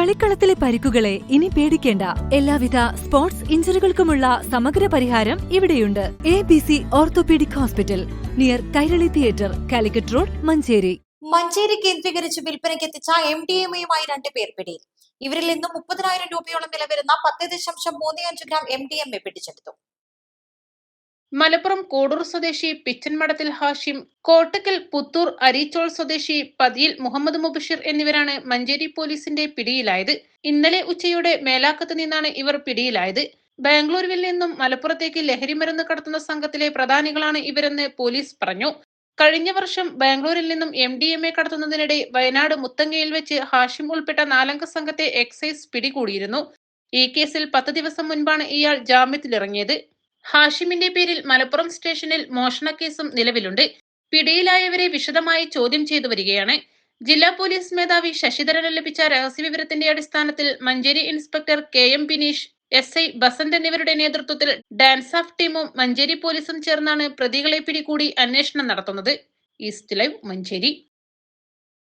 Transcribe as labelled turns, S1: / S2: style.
S1: കളിക്കളത്തിലെ പരിക്കുകളെ ഇനി പേടിക്കേണ്ട. എല്ലാവിധ സ്പോർട്സ് ഇഞ്ചുറികൾക്കുമുള്ള സമഗ്ര പരിഹാരം ഇവിടെയുണ്ട്. ABC orthopaedic hospital, near Kairali theatre, Calicut road, Manjeri.
S2: Manjeri കേന്ദ്രീകരിച്ച് വിൽപ്പനയ്ക്കെത്തിച്ച MDMA-യുമായി 2 പേർ പിടിയിൽ. ഇവരിൽ നിന്നും 30,000 രൂപയോളം വില വരുന്ന 10.35 ഗ്രാം MDMA പിടിച്ചെടുത്തു.
S3: മലപ്പുറം കോഡൂർ സ്വദേശി പിച്ചൻമടത്തിൽ ഹാഷിം, കോട്ടക്കൽ പുത്തൂർ അരീച്ചോൾ സ്വദേശി പതിയിൽ മുഹമ്മദ് മുബഷിർ എന്നിവരാണ് മഞ്ചേരി പോലീസിന്റെ പിടിയിലായത്. ഇന്നലെ ഉച്ചയോടെ മേലാക്കത്ത് നിന്നാണ് ഇവർ പിടിയിലായത്. ബാംഗ്ലൂരുവിൽ നിന്നും മലപ്പുറത്തേക്ക് ലഹരിമരുന്ന് കടത്തുന്ന സംഘത്തിലെ പ്രധാനികളാണ് ഇവരെന്ന് പോലീസ് പറഞ്ഞു. കഴിഞ്ഞ വർഷം ബാംഗ്ലൂരിൽ നിന്നും MDMA കടത്തുന്നതിനിടെ വയനാട് മുത്തങ്ങയിൽ വെച്ച് ഹാഷിം ഉൾപ്പെട്ട 4-അംഗ സംഘത്തെ എക്സൈസ് പിടികൂടിയിരുന്നു. ഈ കേസിൽ 10 ദിവസം മുൻപാണ് ഇയാൾ ജാമ്യത്തിലിറങ്ങിയത്. ഹാഷിമിന്റെ പേരിൽ മലപ്പുറം സ്റ്റേഷനിൽ മോഷണക്കേസും നിലവിലുണ്ട്. പിടിയിലായവരെ വിശദമായി ചോദ്യം ചെയ്തു വരികയാണ്. ജില്ലാ പോലീസ് മേധാവി ശശിധരന് ലഭിച്ച രഹസ്യവിവരത്തിന്റെ അടിസ്ഥാനത്തിൽ Manjeri inspector KM Bineesh, SI Besant എന്നിവരുടെ നേതൃത്വത്തിൽ ഡാൻസ് ഓഫ് ടീമും മഞ്ചേരി പോലീസും ചേർന്നാണ് പ്രതികളെ പിടികൂടി അന്വേഷണം നടത്തുന്നത്. East live, Manjeri.